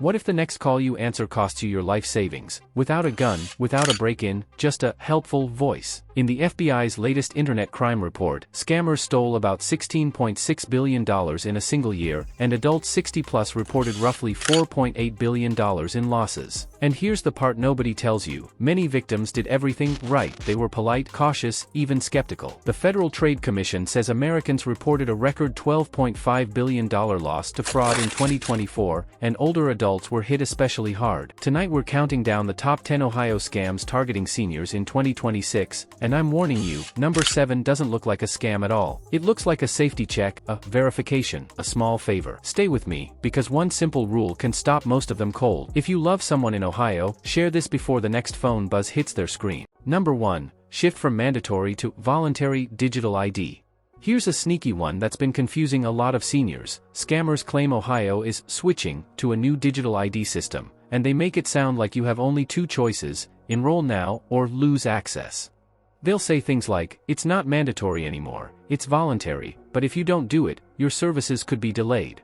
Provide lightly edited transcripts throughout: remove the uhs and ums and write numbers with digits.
What if the next call you answer costs you your life savings, without a gun, without a break-in, just a helpful voice? In the FBI's latest internet crime report, scammers stole about $16.6 billion in a single year, and adults 60+ reported roughly $4.8 billion in losses. And here's the part nobody tells you: many victims did everything right. They were polite, cautious, even skeptical. The Federal Trade Commission says Americans reported a record $12.5 billion loss to fraud in 2024, and older adults were hit especially hard. Tonight we're counting down the top 10 Ohio scams targeting seniors in 2026, and I'm warning you, number 7 doesn't look like a scam at all. It looks like a safety check, a verification, a small favor. Stay with me, because one simple rule can stop most of them cold. If you love someone in Ohio, share this before the next phone buzz hits their screen. Number 1. Shift from mandatory to voluntary digital ID. Here's a sneaky one that's been confusing a lot of seniors. Scammers claim Ohio is switching to a new digital ID system, and they make it sound like you have only two choices: enroll now or lose access. They'll say things like, it's not mandatory anymore, it's voluntary, but if you don't do it, your services could be delayed.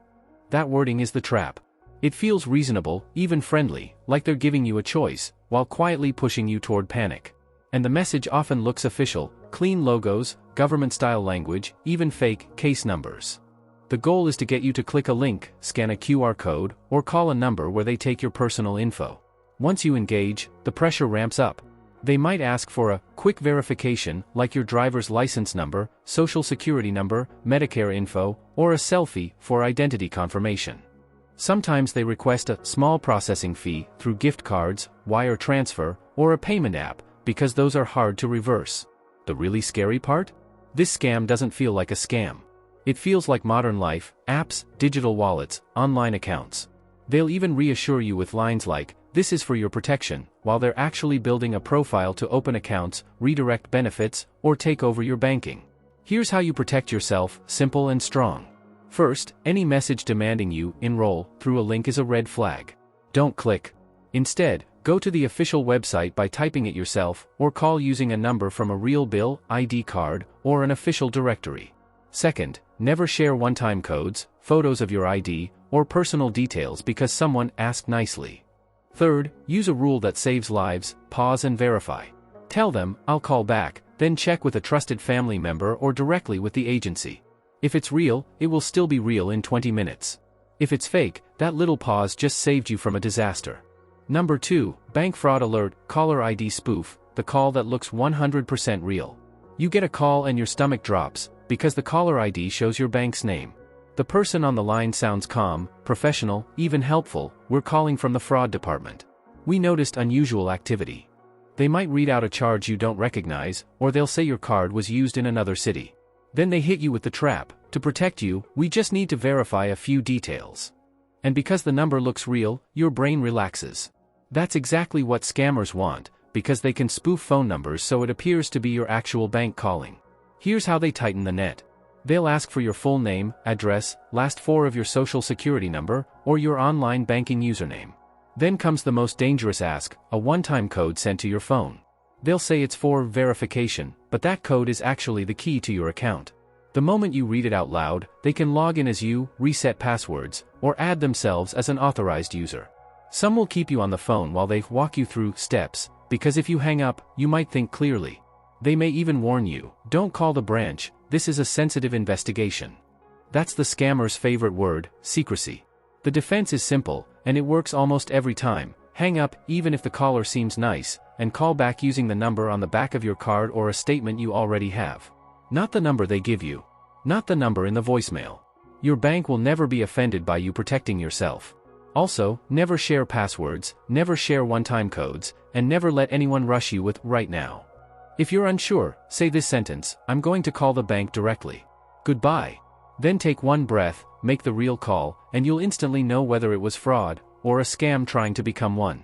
That wording is the trap. It feels reasonable, even friendly, like they're giving you a choice, while quietly pushing you toward panic. And the message often looks official: clean logos, government-style language, even fake case numbers. The goal is to get you to click a link, scan a QR code, or call a number where they take your personal info. Once you engage, the pressure ramps up. They might ask for a quick verification, like your driver's license number, social security number, Medicare info, or a selfie for identity confirmation. Sometimes they request a small processing fee through gift cards, wire transfer, or a payment app, because those are hard to reverse. The really scary part? This scam doesn't feel like a scam. It feels like modern life: apps, digital wallets, online accounts. They'll even reassure you with lines like, "This is for your protection," while they're actually building a profile to open accounts, redirect benefits, or take over your banking. Here's how you protect yourself, simple and strong. First, any message demanding you enroll through a link is a red flag. Don't click. Instead, go to the official website by typing it yourself, or call using a number from a real bill, ID card, or an official directory. Second, never share one-time codes, photos of your ID, or personal details because someone asked nicely. Third, use a rule that saves lives: pause and verify. Tell them, "I'll call back," then check with a trusted family member or directly with the agency. If it's real, it will still be real in 20 minutes. If it's fake, that little pause just saved you from a disaster. Number 2, bank fraud alert, caller ID spoof, the call that looks 100% real. You get a call and your stomach drops, because the caller ID shows your bank's name. The person on the line sounds calm, professional, even helpful. "We're calling from the fraud department. We noticed unusual activity." They might read out a charge you don't recognize, or they'll say your card was used in another city. Then they hit you with the trap: "To protect you, we just need to verify a few details." And because the number looks real, your brain relaxes. That's exactly what scammers want, because they can spoof phone numbers so it appears to be your actual bank calling. Here's how they tighten the net. They'll ask for your full name, address, last 4 of your social security number, or your online banking username. Then comes the most dangerous ask: a one-time code sent to your phone. They'll say it's for verification, but that code is actually the key to your account. The moment you read it out loud, they can log in as you, reset passwords, or add themselves as an authorized user. Some will keep you on the phone while they walk you through steps, because if you hang up, you might think clearly. They may even warn you, "Don't call the branch, this is a sensitive investigation." That's the scammer's favorite word: secrecy. The defense is simple, and it works almost every time. Hang up, even if the caller seems nice, and call back using the number on the back of your card or a statement you already have. Not the number they give you. Not the number in the voicemail. Your bank will never be offended by you protecting yourself. Also, never share passwords, never share one-time codes, and never let anyone rush you with "right now." If you're unsure, say this sentence: "I'm going to call the bank directly. Goodbye." Then take one breath, make the real call, and you'll instantly know whether it was fraud, or a scam trying to become one.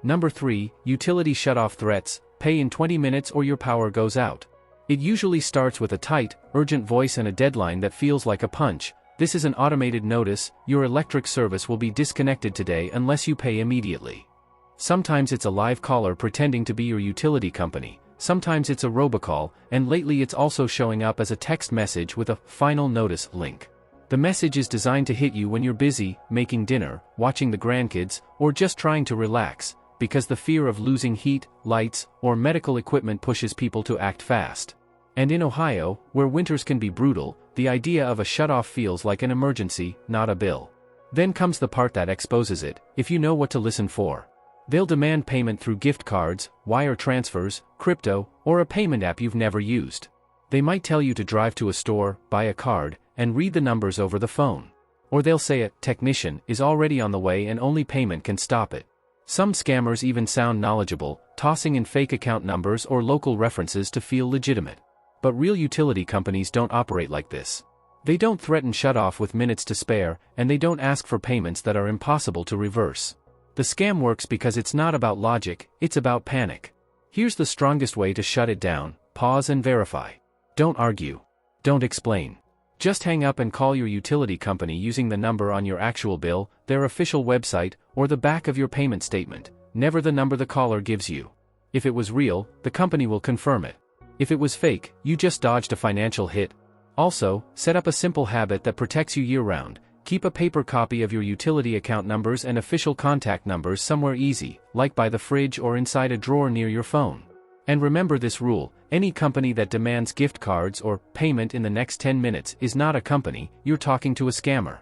Number 3, utility shutoff threats: pay in 20 minutes or your power goes out. It usually starts with a tight, urgent voice and a deadline that feels like a punch. This is an automated notice: your electric service will be disconnected today unless you pay immediately. Sometimes it's a live caller pretending to be your utility company, sometimes it's a robocall, and lately it's also showing up as a text message with a final notice link. The message is designed to hit you when you're busy, making dinner, watching the grandkids, or just trying to relax, because the fear of losing heat, lights, or medical equipment pushes people to act fast. And in Ohio, where winters can be brutal, the idea of a shutoff feels like an emergency, not a bill. Then comes the part that exposes it, if you know what to listen for. They'll demand payment through gift cards, wire transfers, crypto, or a payment app you've never used. They might tell you to drive to a store, buy a card, and read the numbers over the phone. Or they'll say a technician is already on the way and only payment can stop it. Some scammers even sound knowledgeable, tossing in fake account numbers or local references to feel legitimate. But real utility companies don't operate like this. They don't threaten shutoff with minutes to spare, and they don't ask for payments that are impossible to reverse. The scam works because it's not about logic, it's about panic. Here's the strongest way to shut it down: pause and verify. Don't argue. Don't explain. Just hang up and call your utility company using the number on your actual bill, their official website, or the back of your payment statement, never the number the caller gives you. If it was real, the company will confirm it. If it was fake, you just dodged a financial hit. Also, set up a simple habit that protects you year-round. Keep a paper copy of your utility account numbers and official contact numbers somewhere easy, like by the fridge or inside a drawer near your phone. And remember this rule: any company that demands gift cards or payment in the next 10 minutes is not a company, you're talking to a scammer.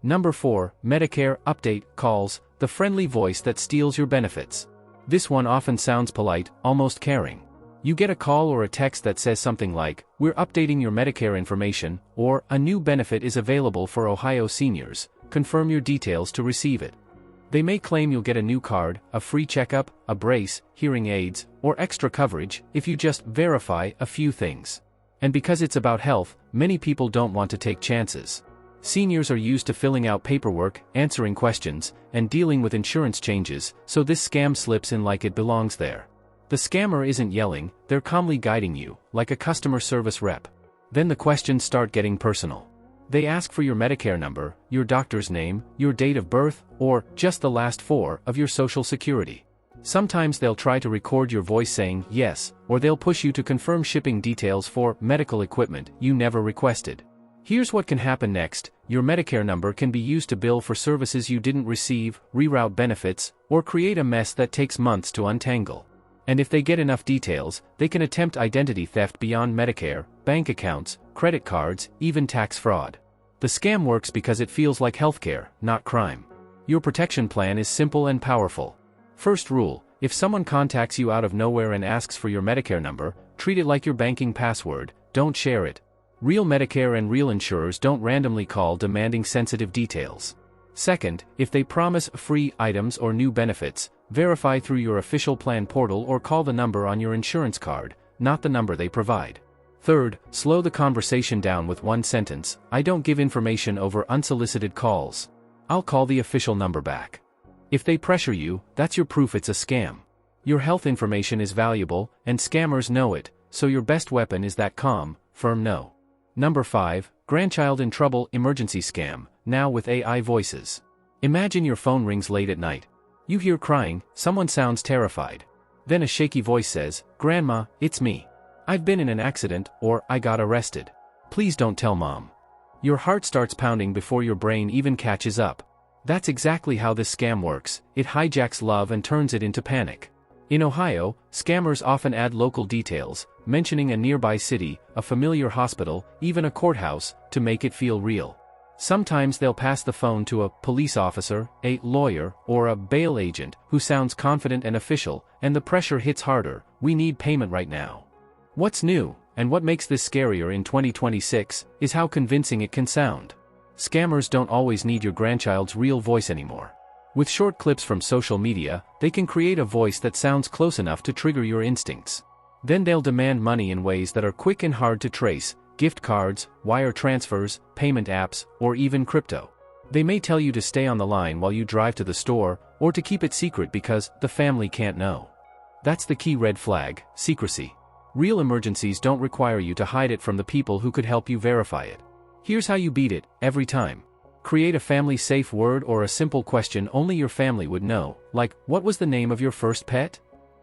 Number 4, Medicare update calls, the friendly voice that steals your benefits. This one often sounds polite, almost caring. You get a call or a text that says something like, "We're updating your Medicare information," or "A new benefit is available for Ohio seniors. Confirm your details to receive it." They may claim you'll get a new card, a free checkup, a brace, hearing aids, or extra coverage if you just verify a few things. And because it's about health, many people don't want to take chances. Seniors are used to filling out paperwork, answering questions, and dealing with insurance changes, so this scam slips in like it belongs there. The scammer isn't yelling, they're calmly guiding you, like a customer service rep. Then the questions start getting personal. They ask for your Medicare number, your doctor's name, your date of birth, or just the last 4 of your social security. Sometimes they'll try to record your voice saying yes, or they'll push you to confirm shipping details for medical equipment you never requested. Here's what can happen next: your Medicare number can be used to bill for services you didn't receive, reroute benefits, or create a mess that takes months to untangle. And if they get enough details, they can attempt identity theft beyond Medicare, bank accounts, credit cards, even tax fraud. The scam works because it feels like healthcare, not crime. Your protection plan is simple and powerful. First rule: if someone contacts you out of nowhere and asks for your Medicare number, treat it like your banking password, don't share it. Real Medicare and real insurers don't randomly call demanding sensitive details. Second, if they promise free items or new benefits, verify through your official plan portal or call the number on your insurance card, not the number they provide. Third, slow the conversation down with one sentence: "I don't give information over unsolicited calls. I'll call the official number back." If they pressure you, that's your proof it's a scam. Your health information is valuable, and scammers know it, so your best weapon is that calm, firm no. Number 5, grandchild in trouble emergency scam, now with AI voices. Imagine your phone rings late at night. You hear crying, someone sounds terrified. Then a shaky voice says, "Grandma, it's me. I've been in an accident," or "I got arrested. Please don't tell Mom." Your heart starts pounding before your brain even catches up. That's exactly how this scam works: it hijacks love and turns it into panic. In Ohio, scammers often add local details, mentioning a nearby city, a familiar hospital, even a courthouse, to make it feel real. Sometimes they'll pass the phone to a police officer, a lawyer, or a bail agent who sounds confident and official, and the pressure hits harder: "We need payment right now." What's new, and what makes this scarier in 2026, is how convincing it can sound. Scammers don't always need your grandchild's real voice anymore. With short clips from social media, they can create a voice that sounds close enough to trigger your instincts. Then they'll demand money in ways that are quick and hard to trace: gift cards, wire transfers, payment apps, or even crypto. They may tell you to stay on the line while you drive to the store, or to keep it secret because the family can't know. That's the key red flag: secrecy. Real emergencies don't require you to hide it from the people who could help you verify it. Here's how you beat it, every time. Create a family-safe word or a simple question only your family would know, like, "What was the name of your first pet?"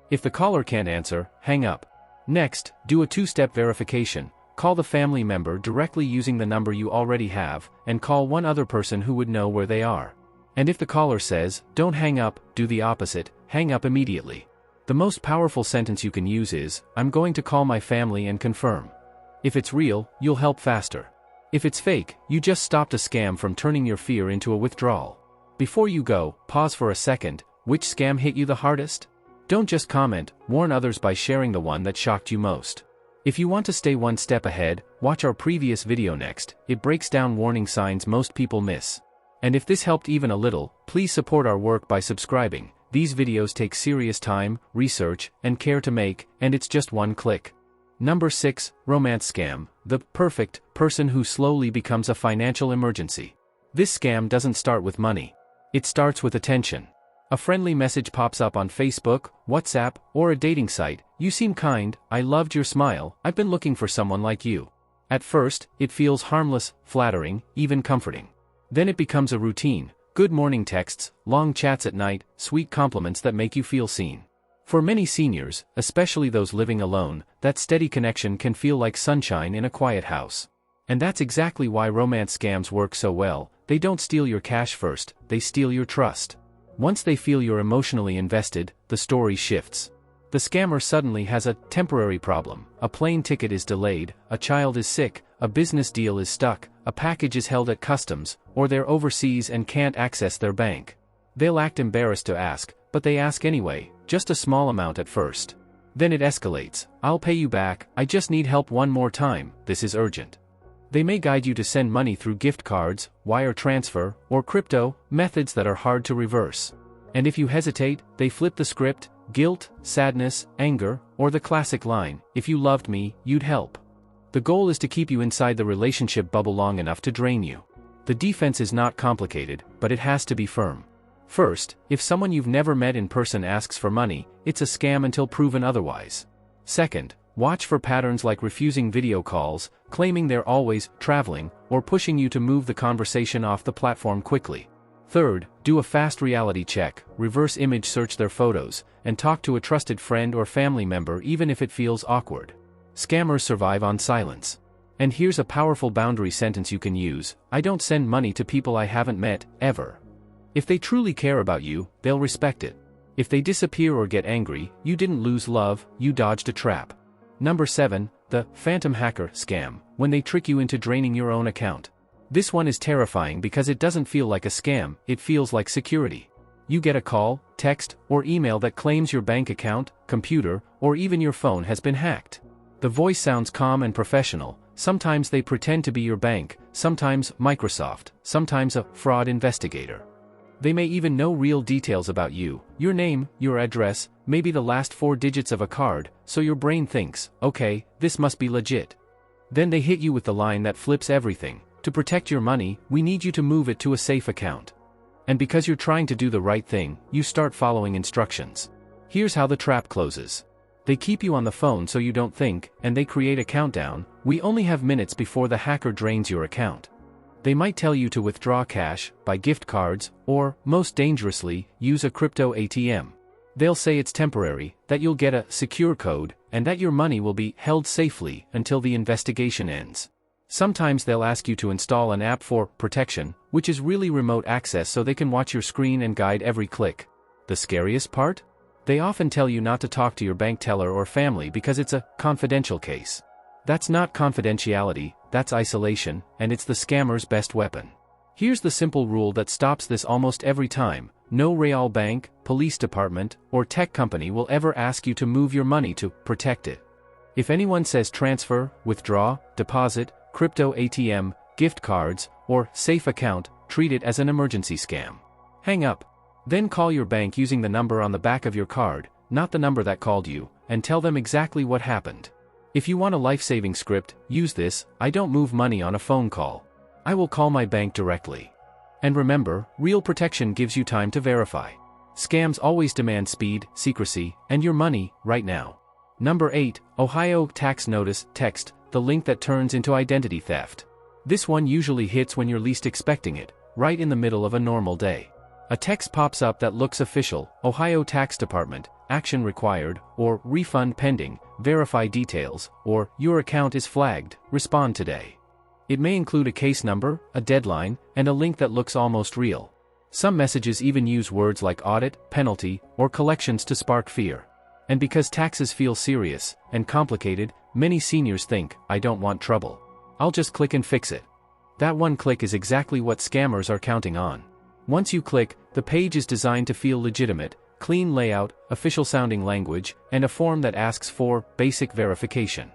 If the caller can't answer, hang up. Next, do a 2-step verification. call the family member directly using the number you already have, and call one other person who would know where they are. And if the caller says, "Don't hang up," do the opposite, hang up immediately. The most powerful sentence you can use is, "I'm going to call my family and confirm." If it's real, you'll help faster. If it's fake, you just stopped a scam from turning your fear into a withdrawal. Before you go, pause for a second. Which scam hit you the hardest? Don't just comment, warn others by sharing the one that shocked you most. If you want to stay one step ahead, watch our previous video next. It breaks down warning signs most people miss. And if this helped even a little, please support our work by subscribing. These videos take serious time, research, and care to make, and it's just one click. Number 6, Romance Scam, the perfect person who slowly becomes a financial emergency. This scam doesn't start with money. It starts with attention. A friendly message pops up on Facebook, WhatsApp, or a dating site. "You seem kind, I loved your smile, I've been looking for someone like you." At first, it feels harmless, flattering, even comforting. Then it becomes a routine. Good morning texts, long chats at night, sweet compliments that make you feel seen. For many seniors, especially those living alone, that steady connection can feel like sunshine in a quiet house. And that's exactly why romance scams work so well. They don't steal your cash first, they steal your trust. Once they feel you're emotionally invested, the story shifts. The scammer suddenly has a temporary problem. A plane ticket is delayed, a child is sick, a business deal is stuck, a package is held at customs, or they're overseas and can't access their bank. They'll act embarrassed to ask, but they ask anyway, just a small amount at first. Then it escalates. "I'll pay you back, I just need help one more time, this is urgent." They may guide you to send money through gift cards, wire transfer, or crypto, methods that are hard to reverse. And if you hesitate, they flip the script: guilt, sadness, anger, or the classic line, "If you loved me, you'd help." The goal is to keep you inside the relationship bubble long enough to drain you. The defense is not complicated, but it has to be firm. First, if someone you've never met in person asks for money, it's a scam until proven otherwise. Second, watch for patterns like refusing video calls, claiming they're always traveling, or pushing you to move the conversation off the platform quickly. Third, do a fast reality check, reverse image search their photos, and talk to a trusted friend or family member even if it feels awkward. Scammers survive on silence. And here's a powerful boundary sentence you can use: "I don't send money to people I haven't met, ever." If they truly care about you, they'll respect it. If they disappear or get angry, you didn't lose love, you dodged a trap. Number 7, the phantom hacker scam, when they trick you into draining your own account. This one is terrifying because it doesn't feel like a scam, it feels like security. You get a call, text, or email that claims your bank account, computer, or even your phone has been hacked. The voice sounds calm and professional. Sometimes they pretend to be your bank, sometimes Microsoft, sometimes a fraud investigator. They may even know real details about you, your name, your address, maybe the last 4 digits of a card, so your brain thinks, "Okay, this must be legit." Then they hit you with the line that flips everything: "To protect your money, we need you to move it to a safe account." And because you're trying to do the right thing, you start following instructions. Here's how the trap closes. They keep you on the phone so you don't think, and they create a countdown: "We only have minutes before the hacker drains your account." They might tell you to withdraw cash, buy gift cards, or, most dangerously, use a crypto ATM. They'll say it's temporary, that you'll get a secure code, and that your money will be held safely until the investigation ends. Sometimes they'll ask you to install an app for protection, which is really remote access so they can watch your screen and guide every click. The scariest part? They often tell you not to talk to your bank teller or family because it's a confidential case. That's not confidentiality, that's isolation, and it's the scammer's best weapon. Here's the simple rule that stops this almost every time: no real bank, police department, or tech company will ever ask you to move your money to protect it. If anyone says transfer, withdraw, deposit, crypto ATM, gift cards, or safe account, treat it as an emergency scam. Hang up. Then call your bank using the number on the back of your card, not the number that called you, and tell them exactly what happened. If you want a life-saving script, use this: "I don't move money on a phone call. I will call my bank directly." And remember, real protection gives you time to verify. Scams always demand speed, secrecy, and your money, right now. Number 8, Ohio tax notice text, the link that turns into identity theft. This one usually hits when you're least expecting it, right in the middle of a normal day. A text pops up that looks official: Ohio Tax Department, action required, or refund pending, verify details, or your account is flagged, respond today. It may include a case number, a deadline, and a link that looks almost real. Some messages even use words like audit, penalty, or collections to spark fear. And because taxes feel serious and complicated, many seniors think, I don't want trouble. I'll just click and fix it. That one click is exactly what scammers are counting on. Once you click, the page is designed to feel legitimate, clean layout, official-sounding language, and a form that asks for basic verification.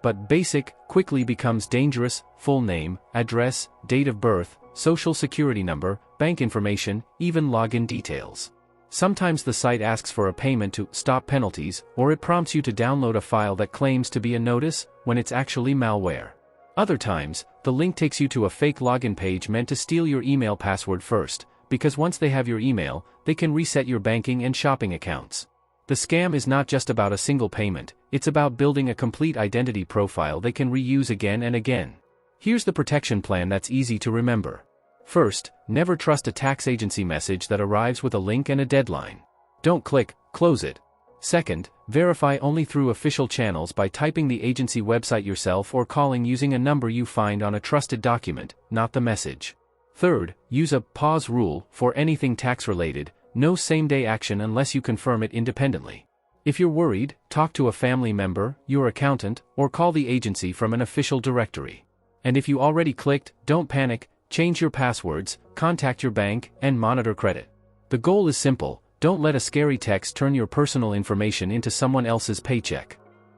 But basic quickly becomes dangerous: full name, address, date of birth, social security number, bank information, even login details. Sometimes the site asks for a payment to stop penalties, or it prompts you to download a file that claims to be a notice, when it's actually malware. Other times, the link takes you to a fake login page meant to steal your email password first, because once they have your email, they can reset your banking and shopping accounts. The scam is not just about a single payment, it's about building a complete identity profile they can reuse again and again. Here's the protection plan that's easy to remember. First, never trust a tax agency message that arrives with a link and a deadline. Don't click, close it. Second, verify only through official channels by typing the agency website yourself or calling using a number you find on a trusted document, not the message. Third, use a pause rule for anything tax-related, no same-day action unless you confirm it independently. If you're worried, talk to a family member, your accountant, or call the agency from an official directory. And if you already clicked, don't panic, change your passwords, contact your bank, and monitor credit. The goal is simple: don't let a scary text turn your personal information into someone else's paycheck.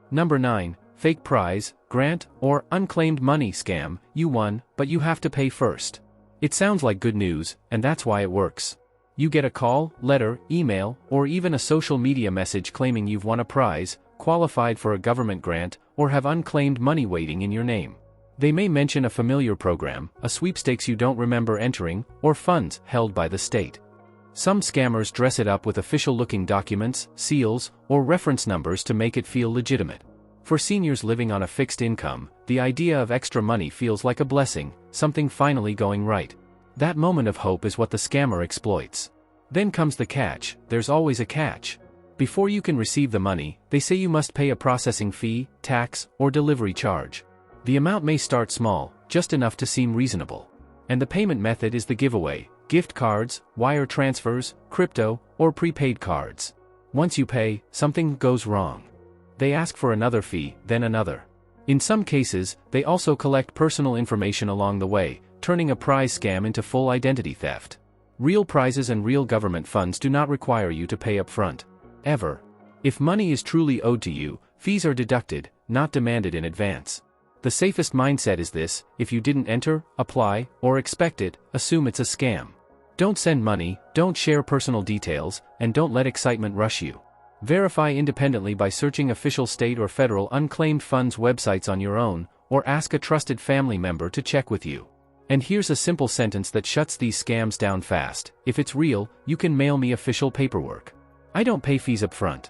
Number 9. Fake prize, grant, or unclaimed money scam. You won, but you have to pay first. It sounds like good news, and that's why it works. You get a call, letter, email, or even a social media message claiming you've won a prize, qualified for a government grant, or have unclaimed money waiting in your name. They may mention a familiar program, a sweepstakes you don't remember entering, or funds held by the state. Some scammers dress it up with official-looking documents, seals, or reference numbers to make it feel legitimate. For seniors living on a fixed income, the idea of extra money feels like a blessing, something finally going right. That moment of hope is what the scammer exploits. Then comes the catch. There's always a catch. Before you can receive the money, they say you must pay a processing fee, tax, or delivery charge. The amount may start small, just enough to seem reasonable. And the payment method is the giveaway: gift cards, wire transfers, crypto, or prepaid cards. Once you pay, something goes wrong. They ask for another fee, then another. In some cases, they also collect personal information along the way, turning a prize scam into full identity theft. Real prizes and real government funds do not require you to pay up front. Ever. If money is truly owed to you, fees are deducted, not demanded in advance. The safest mindset is this: if you didn't enter, apply, or expect it, assume it's a scam. Don't send money, don't share personal details, and don't let excitement rush you. Verify independently by searching official state or federal unclaimed funds websites on your own, or ask a trusted family member to check with you. And here's a simple sentence that shuts these scams down fast: if it's real, you can mail me official paperwork. I don't pay fees up front.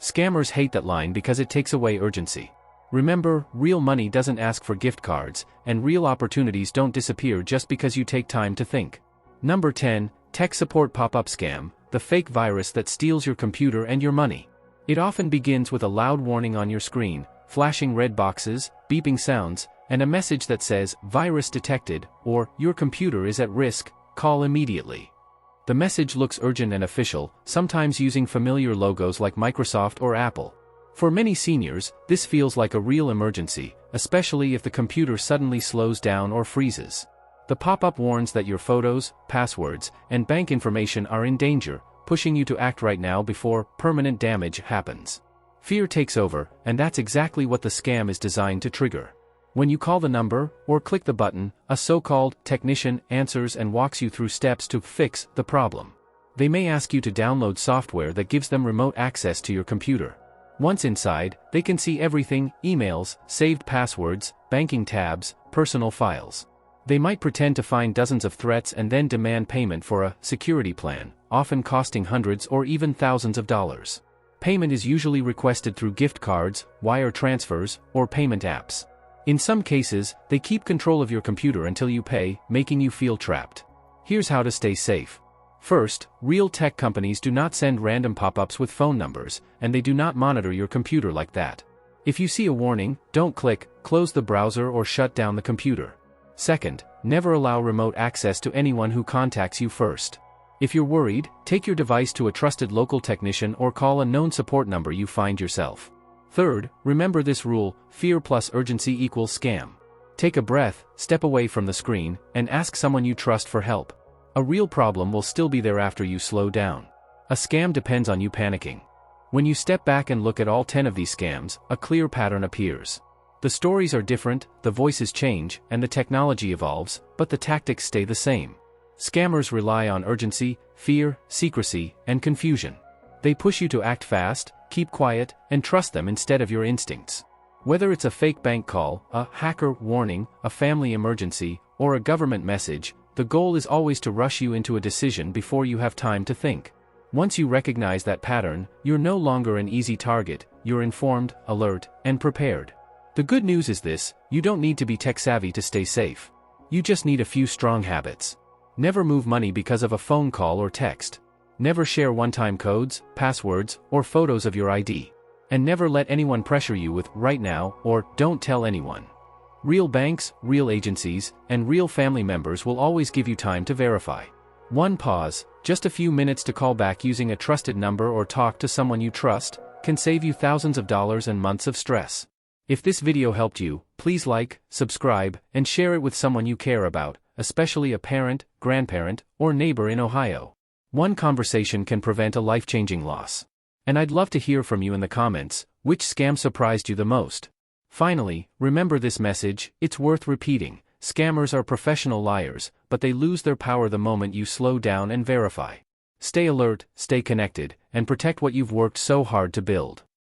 Scammers hate that line because it takes away urgency. Remember, real money doesn't ask for gift cards, and real opportunities don't disappear just because you take time to think. Number 10. Tech support pop-up scam, the fake virus that steals your computer and your money. It often begins with a loud warning on your screen, flashing red boxes, beeping sounds, and a message that says, "Virus detected," or "Your computer is at risk, call immediately." The message looks urgent and official, sometimes using familiar logos like Microsoft or Apple. For many seniors, this feels like a real emergency, especially if the computer suddenly slows down or freezes. The pop-up warns that your photos, passwords, and bank information are in danger, pushing you to act right now before permanent damage happens. Fear takes over, and that's exactly what the scam is designed to trigger. When you call the number, or click the button, a so-called technician answers and walks you through steps to fix the problem. They may ask you to download software that gives them remote access to your computer. Once inside, they can see everything: emails, saved passwords, banking tabs, personal files. They might pretend to find dozens of threats and then demand payment for a security plan, often costing hundreds or even thousands of dollars. Payment is usually requested through gift cards, wire transfers, or payment apps. In some cases, they keep control of your computer until you pay, making you feel trapped. Here's how to stay safe. First, real tech companies do not send random pop-ups with phone numbers, and they do not monitor your computer like that. If you see a warning, don't click, close the browser or shut down the computer. Second, never allow remote access to anyone who contacts you first. If you're worried, take your device to a trusted local technician or call a known support number you find yourself. Third, remember this rule: fear plus urgency equals scam. Take a breath, step away from the screen, and ask someone you trust for help. A real problem will still be there after you slow down. A scam depends on you panicking. When you step back and look at all 10 of these scams, a clear pattern appears. The stories are different, the voices change, and the technology evolves, but the tactics stay the same. Scammers rely on urgency, fear, secrecy, and confusion. They push you to act fast, keep quiet, and trust them instead of your instincts. Whether it's a fake bank call, a hacker warning, a family emergency, or a government message, the goal is always to rush you into a decision before you have time to think. Once you recognize that pattern, you're no longer an easy target, you're informed, alert, and prepared. The good news is this: you don't need to be tech-savvy to stay safe. You just need a few strong habits. Never move money because of a phone call or text. Never share one-time codes, passwords, or photos of your ID. And never let anyone pressure you with "right now" or "don't tell anyone." Real banks, real agencies, and real family members will always give you time to verify. One pause, just a few minutes to call back using a trusted number or talk to someone you trust, can save you thousands of dollars and months of stress. If this video helped you, please like, subscribe, and share it with someone you care about, especially a parent, grandparent, or neighbor in Ohio. One conversation can prevent a life-changing loss. And I'd love to hear from you in the comments: which scam surprised you the most? Finally, remember this message: it's worth repeating. Scammers are professional liars, but they lose their power the moment you slow down and verify. Stay alert, stay connected, and protect what you've worked so hard to build.